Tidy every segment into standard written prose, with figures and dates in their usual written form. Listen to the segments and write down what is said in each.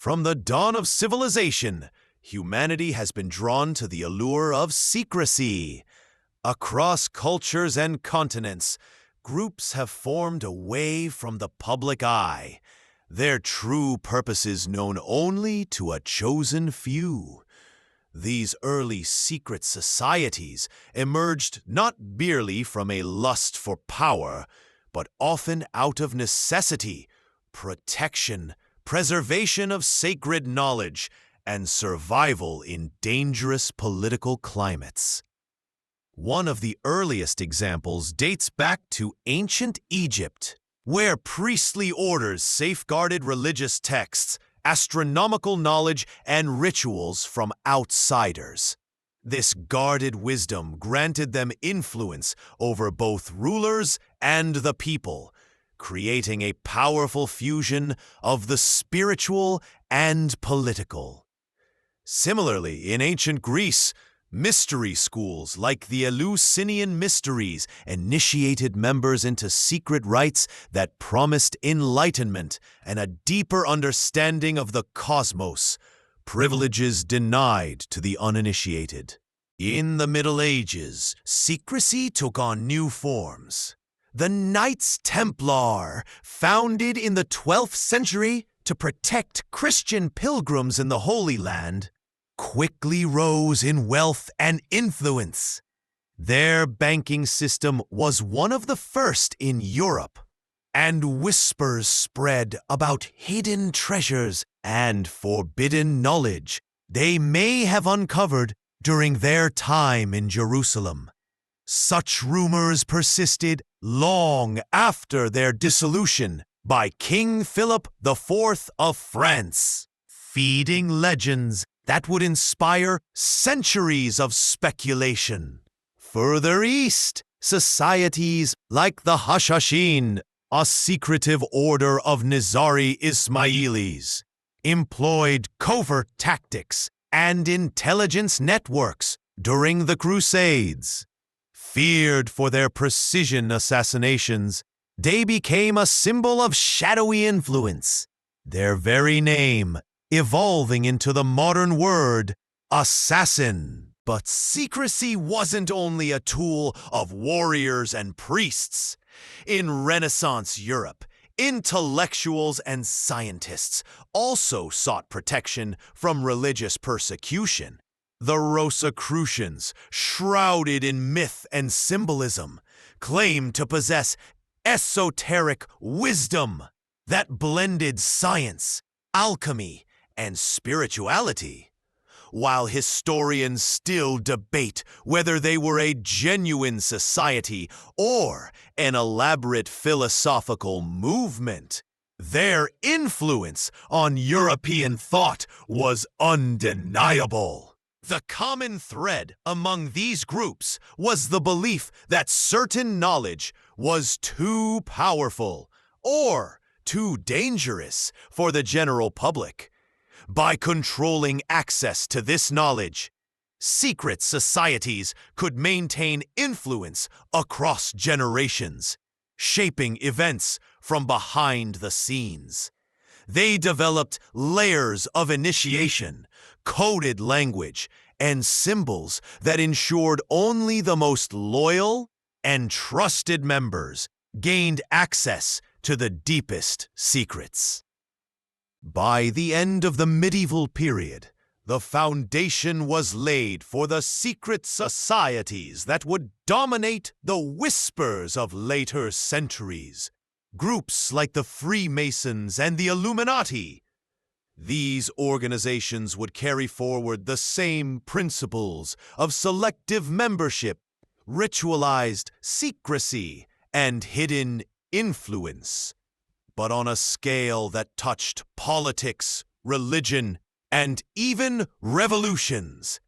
From the dawn of civilization, humanity has been drawn to the allure of secrecy. Across cultures and continents, groups have formed away from the public eye, their true purposes known only to a chosen few. These early secret societies emerged not merely from a lust for power, but often out of necessity, protection, preservation of sacred knowledge, and survival in dangerous political climates. One of the earliest examples dates back to ancient Egypt, where priestly orders safeguarded religious texts, astronomical knowledge, and rituals from outsiders. This guarded wisdom granted them influence over both rulers and the people, creating a powerful fusion of the spiritual and political. Similarly, in ancient Greece, mystery schools like the Eleusinian Mysteries initiated members into secret rites that promised enlightenment and a deeper understanding of the cosmos, privileges denied to the uninitiated. In the Middle Ages, secrecy took on new forms. The Knights Templar, founded in the 12th century to protect Christian pilgrims in the Holy Land, quickly rose in wealth and influence. Their banking system was one of the first in Europe, and whispers spread about hidden treasures and forbidden knowledge they may have uncovered during their time in Jerusalem. Such rumors persisted long after their dissolution by King Philip IV of France, feeding legends that would inspire centuries of speculation. Further east, societies like the Hashashin, a secretive order of Nizari Ismailis, employed covert tactics and intelligence networks during the Crusades. Feared for their precision assassinations, they became a symbol of shadowy influence, their very name evolving into the modern word, assassin. But secrecy wasn't only a tool of warriors and priests. In Renaissance Europe, intellectuals and scientists also sought protection from religious persecution. The Rosicrucians, shrouded in myth and symbolism, claimed to possess esoteric wisdom that blended science, alchemy, and spirituality. While historians still debate whether they were a genuine society or an elaborate philosophical movement, their influence on European thought was undeniable. The common thread among these groups was the belief that certain knowledge was too powerful or too dangerous for the general public. By controlling access to this knowledge, secret societies could maintain influence across generations, shaping events from behind the scenes. They developed layers of initiation, coded language, and symbols that ensured only the most loyal and trusted members gained access to the deepest secrets. By the end of the medieval period, the foundation was laid for the secret societies that would dominate the whispers of later centuries. Groups like the Freemasons and the Illuminati. These organizations would carry forward the same principles of selective membership, ritualized secrecy, and hidden influence, but on a scale that touched politics, religion, and even revolutions.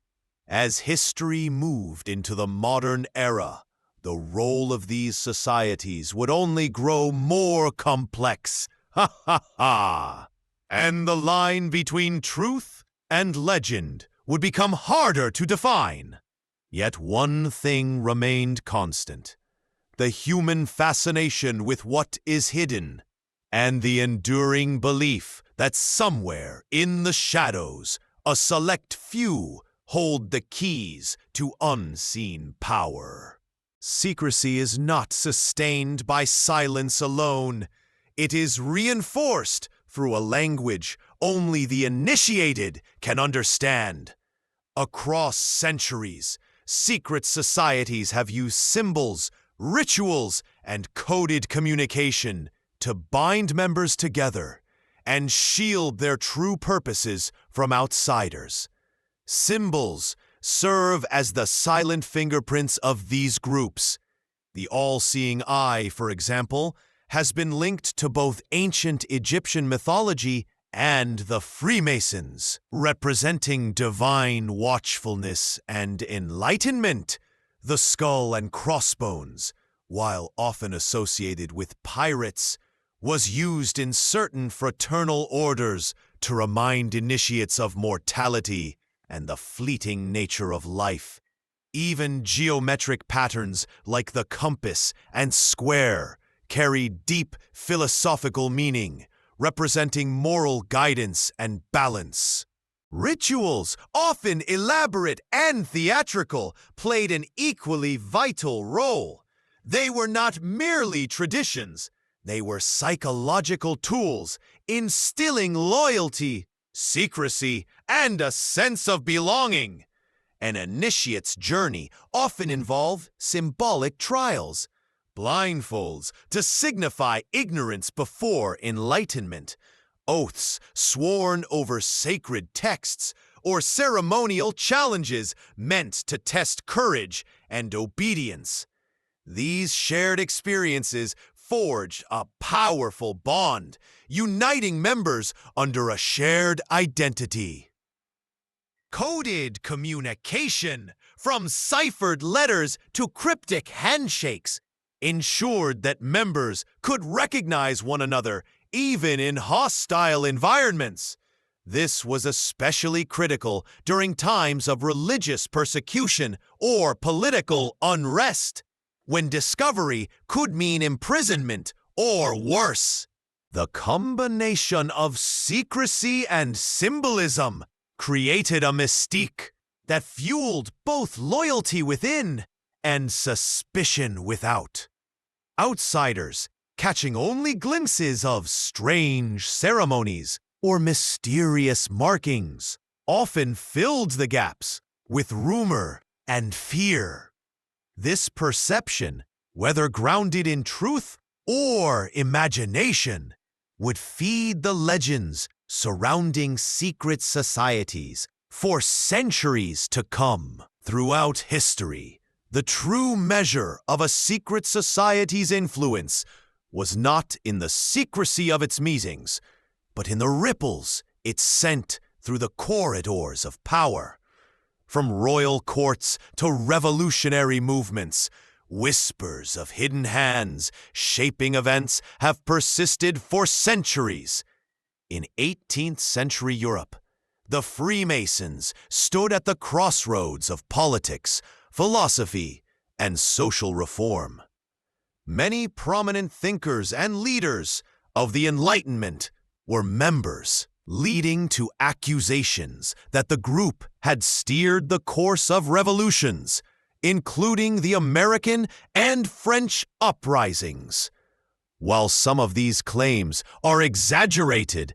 As history moved into the modern era, the role of these societies would only grow more complex. Ha ha ha! And the line between truth and legend would become harder to define. Yet one thing remained constant: the human fascination with what is hidden, and the enduring belief that somewhere in the shadows, a select few hold the keys to unseen power. Secrecy is not sustained by silence alone. It is reinforced through a language only the initiated can understand. Across centuries, secret societies have used symbols, rituals, and coded communication to bind members together and shield their true purposes from outsiders. Symbols serve as the silent fingerprints of these groups. The all-seeing eye, for example, has been linked to both ancient Egyptian mythology and the Freemasons, representing divine watchfulness and enlightenment. The skull and crossbones, while often associated with pirates, was used in certain fraternal orders to remind initiates of mortality and the fleeting nature of life. Even geometric patterns like the compass and square carry deep philosophical meaning, representing moral guidance and balance. Rituals, often elaborate and theatrical, played an equally vital role. They were not merely traditions, they were psychological tools, instilling loyalty, secrecy, and a sense of belonging. An initiate's journey often involved symbolic trials, blindfolds to signify ignorance before enlightenment, oaths sworn over sacred texts, or ceremonial challenges meant to test courage and obedience. These shared experiences forged a powerful bond, uniting members under a shared identity. Coded communication, from ciphered letters to cryptic handshakes, ensured that members could recognize one another even in hostile environments. This was especially critical during times of religious persecution or political unrest, when discovery could mean imprisonment or worse. The combination of secrecy and symbolism created a mystique that fueled both loyalty within and suspicion without. Outsiders, catching only glimpses of strange ceremonies or mysterious markings, often filled the gaps with rumor and fear. This perception, whether grounded in truth or imagination, would feed the legends surrounding secret societies for centuries to come. Throughout history, the true measure of a secret society's influence was not in the secrecy of its meetings, but in the ripples it sent through the corridors of power. From royal courts to revolutionary movements, whispers of hidden hands shaping events have persisted for centuries. In 18th century Europe, the Freemasons stood at the crossroads of politics, philosophy, and social reform. Many prominent thinkers and leaders of the Enlightenment were members, leading to accusations that the group had steered the course of revolutions, including the American and French uprisings. While some of these claims are exaggerated,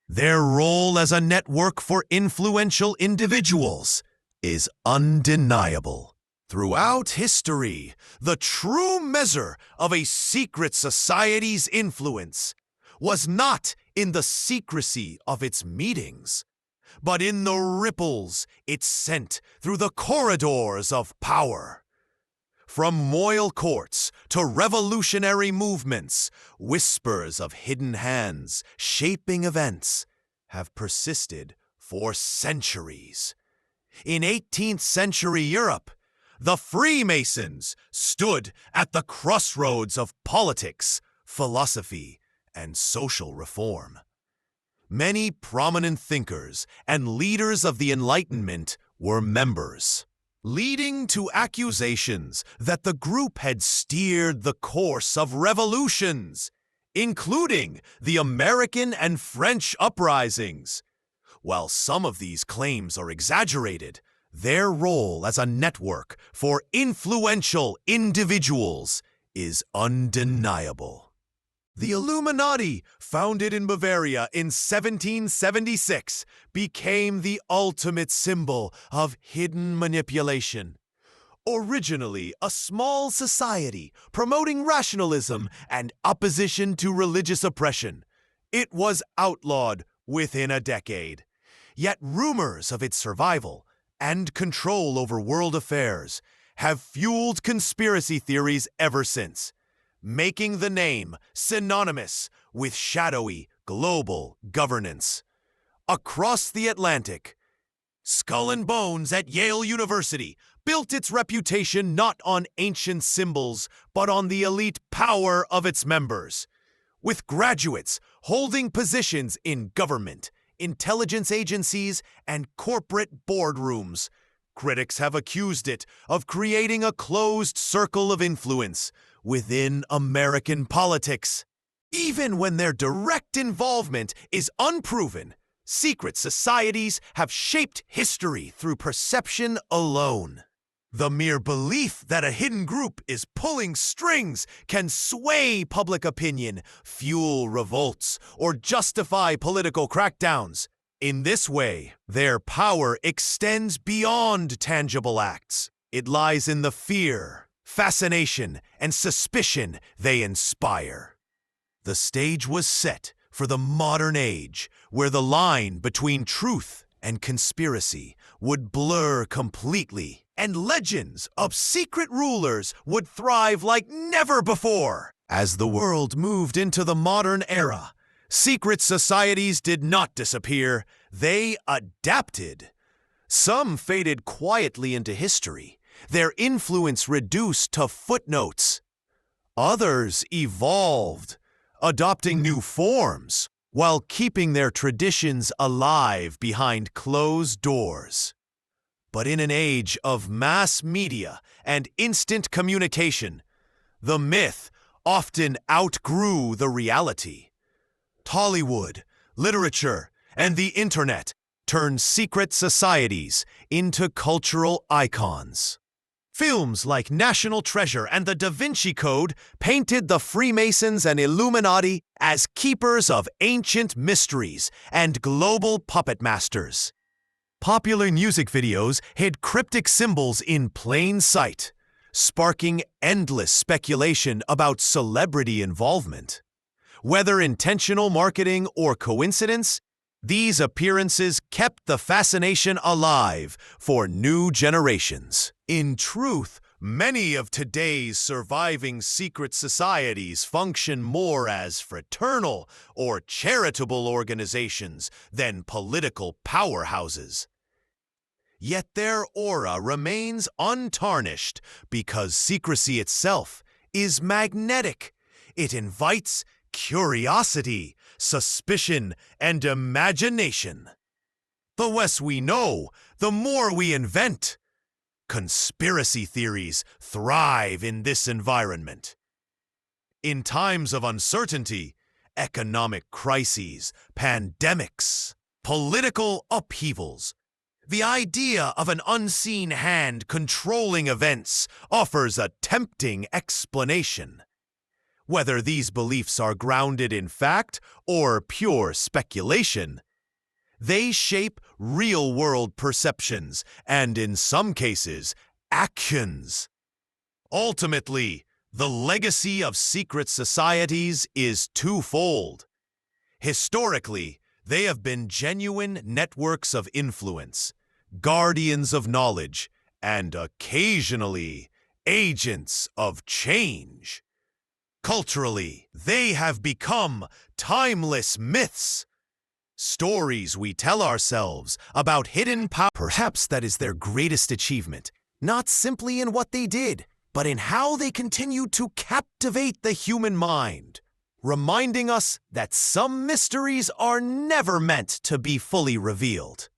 their role as a network for influential individuals is undeniable. Throughout history, the true measure of a secret society's influence was not in the secrecy of its meetings, but in the ripples it sent through the corridors of power. From royal courts to revolutionary movements, whispers of hidden hands shaping events have persisted for centuries. In 18th century Europe, the Freemasons stood at the crossroads of politics, philosophy, and social reform. Many prominent thinkers and leaders of the Enlightenment were members, leading to accusations that the group had steered the course of revolutions, including the American and French uprisings. While some of these claims are exaggerated, their role as a network for influential individuals is undeniable. The Illuminati, founded in Bavaria in 1776, became the ultimate symbol of hidden manipulation. Originally a small society promoting rationalism and opposition to religious oppression, it was outlawed within a decade. Yet rumors of its survival and control over world affairs have fueled conspiracy theories ever since, making the name synonymous with shadowy global governance. Across the Atlantic, Skull and Bones at Yale University built its reputation not on ancient symbols, but on the elite power of its members. With graduates holding positions in government, intelligence agencies, and corporate boardrooms, critics have accused it of creating a closed circle of influence within American politics. Even when their direct involvement is unproven, secret societies have shaped history through perception alone. The mere belief that a hidden group is pulling strings can sway public opinion, fuel revolts, or justify political crackdowns. In this way, their power extends beyond tangible acts. It lies in the fear, fascination, and suspicion they inspire. The stage was set for the modern age, where the line between truth and conspiracy would blur completely, and legends of secret rulers would thrive like never before. As the world moved into the modern era, secret societies did not disappear, they adapted. Some faded quietly into history, their influence reduced to footnotes. Others evolved, adopting new forms, while keeping their traditions alive behind closed doors. But in an age of mass media and instant communication, the myth often outgrew the reality. Hollywood, literature, and the internet turned secret societies into cultural icons. Films like National Treasure and The Da Vinci Code painted the Freemasons and Illuminati as keepers of ancient mysteries and global puppet masters. Popular music videos hid cryptic symbols in plain sight, sparking endless speculation about celebrity involvement. Whether intentional marketing or coincidence, these appearances kept the fascination alive for new generations. In truth, many of today's surviving secret societies function more as fraternal or charitable organizations than political powerhouses. Yet their aura remains untarnished because secrecy itself is magnetic. It invites curiosity, suspicion, and imagination. The less we know, the more we invent. Conspiracy theories thrive in this environment. In times of uncertainty, economic crises, pandemics, political upheavals, the idea of an unseen hand controlling events offers a tempting explanation. Whether these beliefs are grounded in fact or pure speculation, they shape real-world perceptions and, in some cases, actions. Ultimately, the legacy of secret societies is twofold. Historically, they have been genuine networks of influence, guardians of knowledge, and occasionally agents of change. Culturally, they have become timeless myths. Stories we tell ourselves about hidden power. Perhaps that is their greatest achievement, not simply in what they did, but in how they continue to captivate the human mind, reminding us that some mysteries are never meant to be fully revealed.